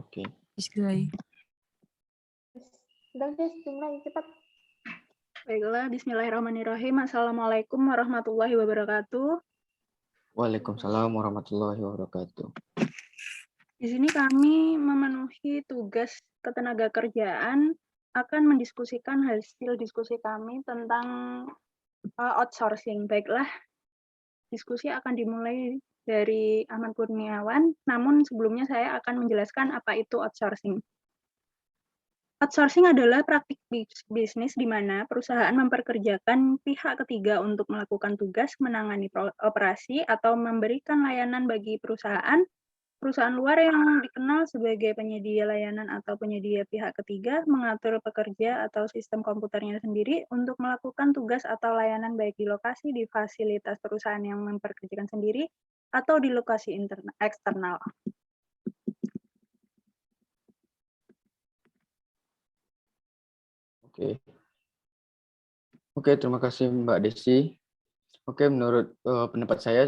Oke. Bismillah. Udah guys, dimulai cepat. Baiklah, bismillahirrahmanirrahim. Assalamualaikum warahmatullahi wabarakatuh. Waalaikumsalam warahmatullahi wabarakatuh. Di sini kami memenuhi tugas ketenagakerjaan akan mendiskusikan hasil diskusi kami tentang outsourcing. Baiklah, diskusi akan dimulai dari Ahmad Kurniawan, namun sebelumnya saya akan menjelaskan apa itu outsourcing. Outsourcing adalah praktik bisnis di mana perusahaan memperkerjakan pihak ketiga untuk melakukan tugas menangani operasi atau memberikan layanan bagi perusahaan luar yang dikenal sebagai penyedia layanan atau penyedia pihak ketiga mengatur pekerja atau sistem komputernya sendiri untuk melakukan tugas atau layanan baik di lokasi di fasilitas perusahaan yang memperkerjakan sendiri atau di lokasi eksternal. Oke, terima kasih Mbak Desi. Oke, menurut pendapat saya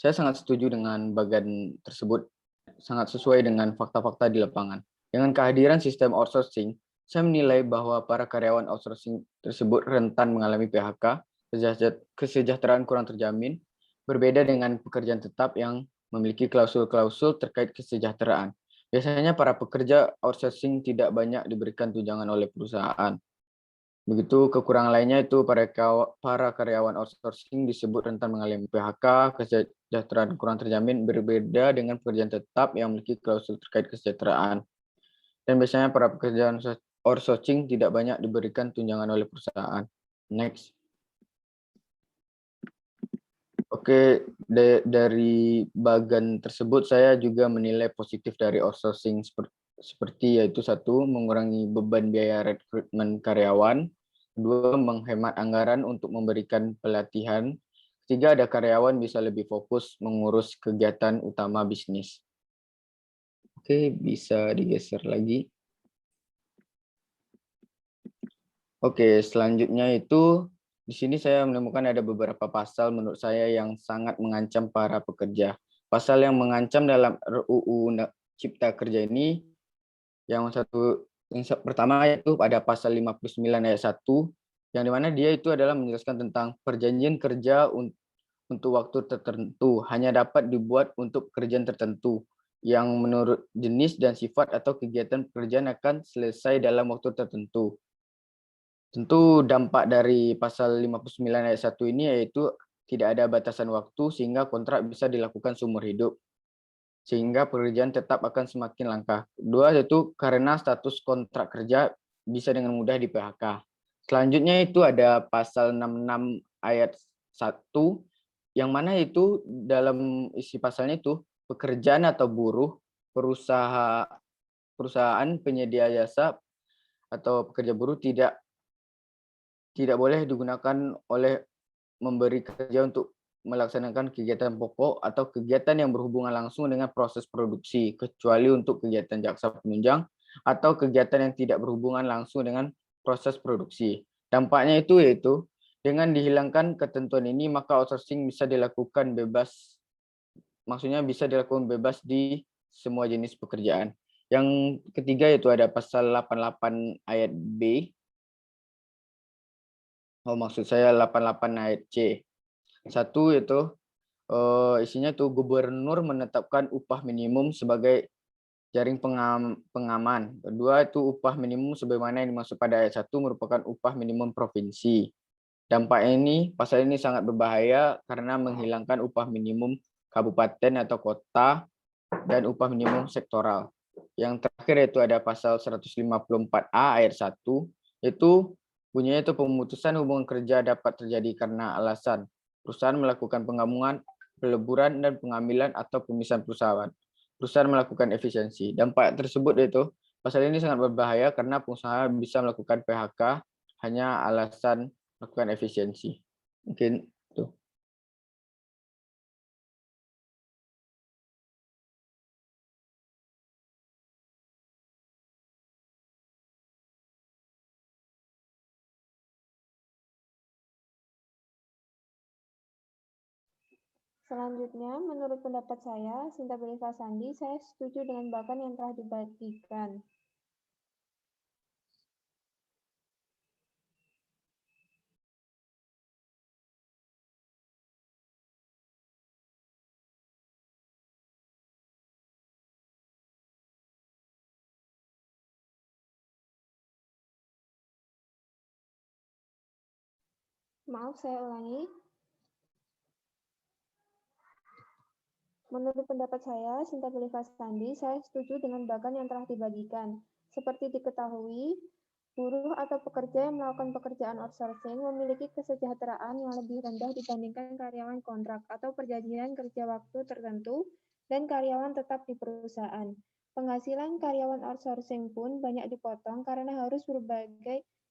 saya sangat setuju dengan bagian tersebut, sangat sesuai dengan fakta-fakta di lapangan. Dengan kehadiran sistem outsourcing, saya menilai bahwa para karyawan outsourcing tersebut rentan mengalami PHK, kesejahteraan kurang terjamin, berbeda dengan pekerjaan tetap yang memiliki klausul-klausul terkait kesejahteraan. Biasanya para pekerja outsourcing tidak banyak diberikan tunjangan oleh perusahaan. Begitu kekurangan lainnya itu para karyawan outsourcing disebut rentan mengalami PHK, kesejahteraan kurang terjamin, berbeda dengan pekerjaan tetap yang memiliki klausul terkait kesejahteraan. Dan biasanya para pekerjaan outsourcing tidak banyak diberikan tunjangan oleh perusahaan. Next. Oke, dari bagian tersebut saya juga menilai positif dari outsourcing seperti yaitu satu, mengurangi beban biaya rekrutmen karyawan, kedua, menghemat anggaran untuk memberikan pelatihan, ketiga, ada karyawan bisa lebih fokus mengurus kegiatan utama bisnis. Oke, bisa digeser lagi. Oke, selanjutnya itu di sini saya menemukan ada beberapa pasal menurut saya yang sangat mengancam para pekerja. Pasal yang mengancam dalam RUU Cipta Kerja ini yang pertama yaitu pada pasal 59 ayat 1 yang dimana dia itu adalah menjelaskan tentang perjanjian kerja untuk waktu tertentu hanya dapat dibuat untuk pekerjaan tertentu yang menurut jenis dan sifat atau kegiatan pekerjaan akan selesai dalam waktu tertentu. Tentu dampak dari pasal 59 ayat 1 ini yaitu tidak ada batasan waktu sehingga kontrak bisa dilakukan seumur hidup, sehingga pekerjaan tetap akan semakin langka. Kedua yaitu karena status kontrak kerja bisa dengan mudah di PHK. Selanjutnya itu ada pasal 66 ayat 1 yang mana itu dalam isi pasalnya itu pekerjaan atau buruh perusahaan penyedia jasa atau pekerja buruh tidak boleh digunakan oleh memberi kerja untuk melaksanakan kegiatan pokok atau kegiatan yang berhubungan langsung dengan proses produksi, kecuali untuk kegiatan jaksa penunjang atau kegiatan yang tidak berhubungan langsung dengan proses produksi. Dampaknya itu yaitu dengan dihilangkan ketentuan ini, maka outsourcing bisa dilakukan bebas, maksudnya bisa dilakukan bebas di semua jenis pekerjaan. Yang ketiga yaitu ada pasal 88 ayat B. Maksud saya 88 ayat C. Satu itu isinya tuh gubernur menetapkan upah minimum sebagai jaring pengaman. Kedua itu upah minimum sebagaimana yang dimaksud pada ayat 1 merupakan upah minimum provinsi. Dampak ini, pasal ini sangat berbahaya karena menghilangkan upah minimum kabupaten atau kota dan upah minimum sektoral. Yang terakhir itu ada pasal 154A ayat 1, itu bunyinya itu pemutusan hubungan kerja dapat terjadi karena alasan perusahaan melakukan penggabungan, peleburan, dan pengambilan atau pemisahan perusahaan. Perusahaan melakukan efisiensi. Dampak tersebut yaitu pasal ini sangat berbahaya karena pengusaha bisa melakukan PHK hanya alasan melakukan efisiensi. Mungkin itu. Selanjutnya, menurut pendapat saya, Sinta Beliva Sandi, saya setuju dengan bahkan yang telah dibagikan. Maaf, saya ulangi. Menurut pendapat saya, Sinta Beliva Sandi, saya setuju dengan bahkan yang telah dibagikan. Seperti diketahui, buruh atau pekerja yang melakukan pekerjaan outsourcing memiliki kesejahteraan yang lebih rendah dibandingkan karyawan kontrak atau perjanjian kerja waktu tertentu dan karyawan tetap di perusahaan. Penghasilan karyawan outsourcing pun banyak dipotong karena harus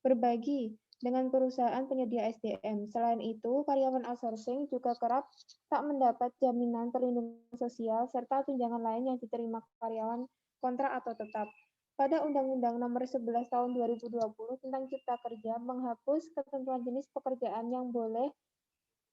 berbagi dengan perusahaan penyedia SDM. Selain itu, karyawan outsourcing juga kerap tak mendapat jaminan perlindungan sosial serta tunjangan lain yang diterima karyawan kontrak atau tetap. Pada Undang-Undang Nomor 11 Tahun 2020 tentang Cipta Kerja menghapus ketentuan jenis pekerjaan yang boleh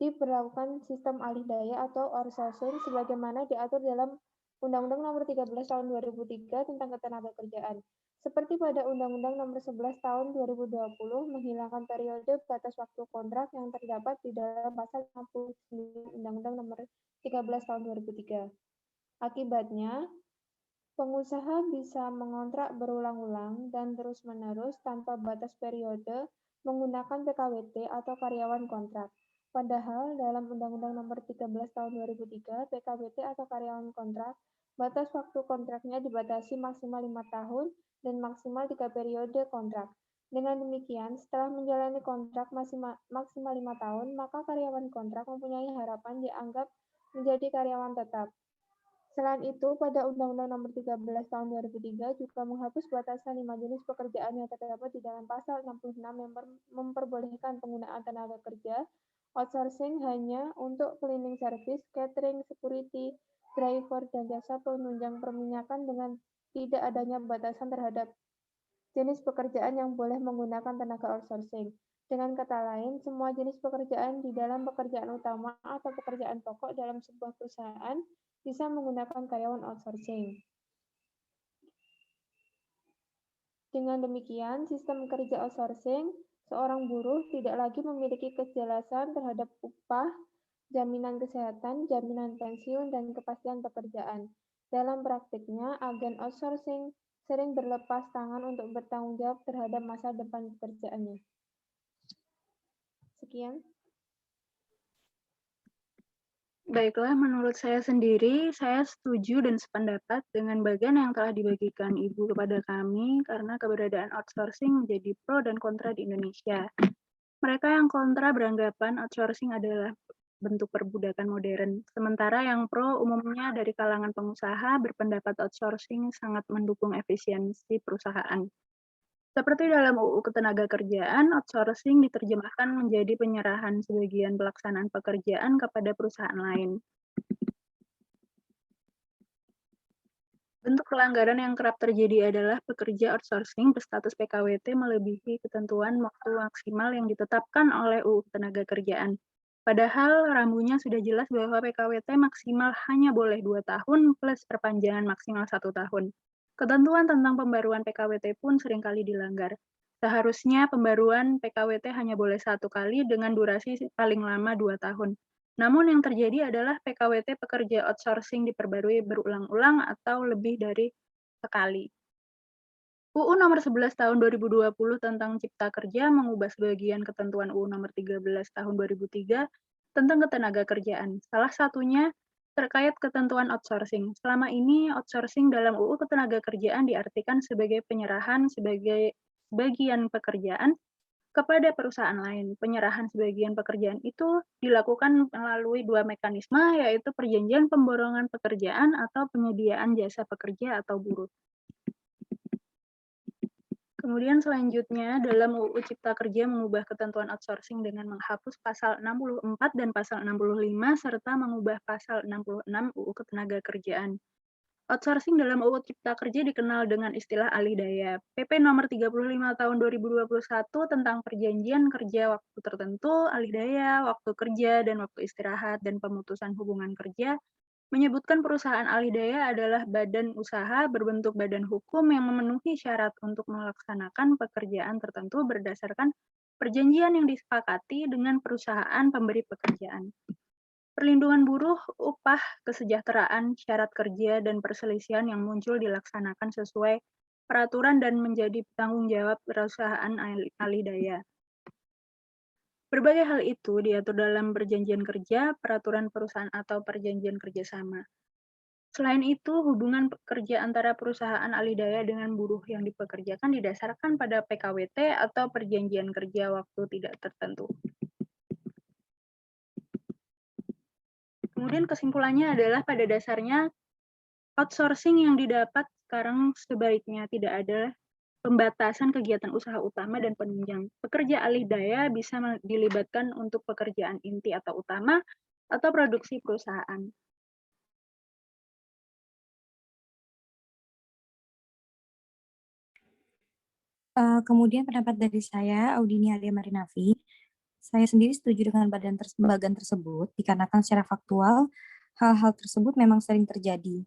diberlakukan sistem alih daya atau outsourcing sebagaimana diatur dalam Undang-Undang Nomor 13 Tahun 2003 tentang Ketenagakerjaan. Seperti pada Undang-Undang Nomor 11 Tahun 2020 menghilangkan periode batas waktu kontrak yang terdapat di dalam pasal 69 Undang-Undang Nomor 13 Tahun 2003. Akibatnya, pengusaha bisa mengontrak berulang-ulang dan terus-menerus tanpa batas periode menggunakan PKWT atau karyawan kontrak. Padahal dalam Undang-Undang Nomor 13 Tahun 2003, PKWT atau karyawan kontrak, batas waktu kontraknya dibatasi maksimal 5 tahun dan maksimal 3 periode kontrak. Dengan demikian, setelah menjalani kontrak maksimal 5 tahun, maka karyawan kontrak mempunyai harapan dianggap menjadi karyawan tetap. Selain itu, pada Undang-Undang Nomor 13 Tahun 2003 juga menghapus batasan 5 jenis pekerjaan yang terdapat di dalam pasal 66 yang memperbolehkan penggunaan tenaga kerja outsourcing hanya untuk cleaning service, catering, security, driver, dan jasa penunjang perminyakan dengan tidak adanya batasan terhadap jenis pekerjaan yang boleh menggunakan tenaga outsourcing. Dengan kata lain, semua jenis pekerjaan di dalam pekerjaan utama atau pekerjaan pokok dalam sebuah perusahaan bisa menggunakan karyawan outsourcing. Dengan demikian, sistem kerja outsourcing, seorang buruh tidak lagi memiliki kejelasan terhadap upah, jaminan kesehatan, jaminan pensiun, dan kepastian pekerjaan. Dalam praktiknya, agen outsourcing sering berlepas tangan untuk bertanggung jawab terhadap masa depan pekerjaannya. Sekian. Baiklah, menurut saya sendiri, saya setuju dan sependapat dengan bagian yang telah dibagikan Ibu kepada kami karena keberadaan outsourcing menjadi pro dan kontra di Indonesia. Mereka yang kontra beranggapan outsourcing adalah bentuk perbudakan modern, sementara yang pro umumnya dari kalangan pengusaha berpendapat outsourcing sangat mendukung efisiensi perusahaan. Seperti dalam UU Ketenagakerjaan, outsourcing diterjemahkan menjadi penyerahan sebagian pelaksanaan pekerjaan kepada perusahaan lain. Bentuk pelanggaran yang kerap terjadi adalah pekerja outsourcing berstatus PKWT melebihi ketentuan waktu maksimal yang ditetapkan oleh UU Ketenagakerjaan. Padahal rambunya sudah jelas bahwa PKWT maksimal hanya boleh 2 tahun plus perpanjangan maksimal 1 tahun. Ketentuan tentang pembaruan PKWT pun seringkali dilanggar. Seharusnya pembaruan PKWT hanya boleh 1 kali dengan durasi paling lama 2 tahun. Namun yang terjadi adalah PKWT pekerja outsourcing diperbarui berulang-ulang atau lebih dari sekali. UU Nomor 11 Tahun 2020 tentang Cipta Kerja mengubah sebagian ketentuan UU Nomor 13 Tahun 2003 tentang Ketenagakerjaan. Salah satunya terkait ketentuan outsourcing. Selama ini, outsourcing dalam UU Ketenagakerjaan diartikan sebagai penyerahan sebagai bagian pekerjaan kepada perusahaan lain. Penyerahan sebagian pekerjaan itu dilakukan melalui 2 mekanisme, yaitu perjanjian pemborongan pekerjaan atau penyediaan jasa pekerja atau buruh. Kemudian selanjutnya, dalam UU Cipta Kerja mengubah ketentuan outsourcing dengan menghapus pasal 64 dan pasal 65 serta mengubah pasal 66 UU Ketenagakerjaan. Outsourcing dalam UU Cipta Kerja dikenal dengan istilah alih daya. PP nomor 35 tahun 2021 tentang perjanjian kerja waktu tertentu, alih daya, waktu kerja, dan waktu istirahat, dan pemutusan hubungan kerja menyebutkan perusahaan alih daya adalah badan usaha berbentuk badan hukum yang memenuhi syarat untuk melaksanakan pekerjaan tertentu berdasarkan perjanjian yang disepakati dengan perusahaan pemberi pekerjaan. Perlindungan buruh, upah, kesejahteraan, syarat kerja, dan perselisihan yang muncul dilaksanakan sesuai peraturan dan menjadi tanggung jawab perusahaan alih daya. Berbagai hal itu diatur dalam perjanjian kerja, peraturan perusahaan atau perjanjian kerjasama. Selain itu, hubungan kerja antara perusahaan alih daya dengan buruh yang dipekerjakan didasarkan pada PKWT atau perjanjian kerja waktu tidak tertentu. Kemudian kesimpulannya adalah pada dasarnya outsourcing yang didapat sekarang sebaiknya tidak ada pembatasan kegiatan usaha utama dan penunjang. Pekerja alih daya bisa dilibatkan untuk pekerjaan inti atau utama atau produksi perusahaan. Kemudian pendapat dari saya, Audini Alia Marinavi, saya sendiri setuju dengan bagan tersebut dikarenakan secara faktual hal-hal tersebut memang sering terjadi.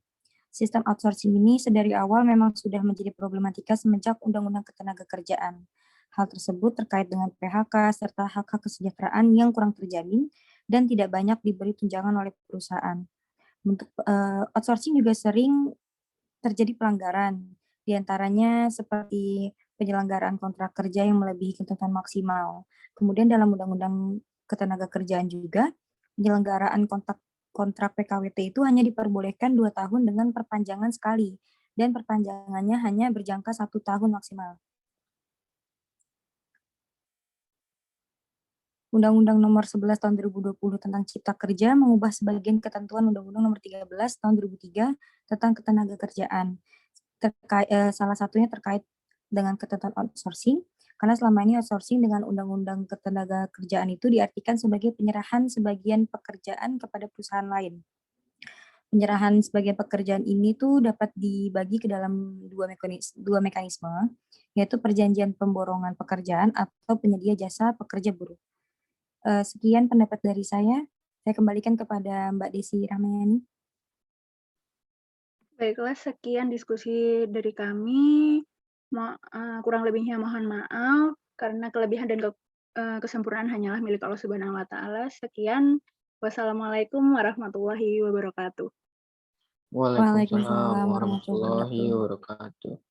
Sistem outsourcing ini sedari awal memang sudah menjadi problematika semenjak Undang-Undang Ketenagakerjaan. Hal tersebut terkait dengan PHK serta hak-hak kesejahteraan yang kurang terjamin dan tidak banyak diberi tunjangan oleh perusahaan. Untuk outsourcing juga sering terjadi pelanggaran, di antaranya seperti penyelenggaraan kontrak kerja yang melebihi ketentuan maksimal. Kemudian dalam Undang-Undang Ketenagakerjaan juga, penyelenggaraan kontrak PKWT itu hanya diperbolehkan 2 tahun dengan perpanjangan sekali, dan perpanjangannya hanya berjangka 1 tahun maksimal. Undang-Undang Nomor 11 Tahun 2020 tentang Cipta Kerja mengubah sebagian ketentuan Undang-Undang Nomor 13 Tahun 2003 tentang Ketenagakerjaan. Salah satunya terkait dengan ketentuan outsourcing, karena selama ini outsourcing dengan Undang-Undang Ketenagakerjaan itu diartikan sebagai penyerahan sebagian pekerjaan kepada perusahaan lain. Penyerahan sebagian pekerjaan ini tuh dapat dibagi ke dalam dua mekanisme, yaitu perjanjian pemborongan pekerjaan atau penyedia jasa pekerja buruh. Sekian pendapat dari saya kembalikan kepada Mbak Desi Rahmayani. Baiklah, sekian diskusi dari kami. Kurang lebihnya mohon maaf, karena kelebihan dan kesempurnaan hanyalah milik Allah Subhanahu wa Ta'ala. Sekian, wassalamualaikum warahmatullahi wabarakatuh. Waalaikumsalam warahmatullahi wabarakatuh.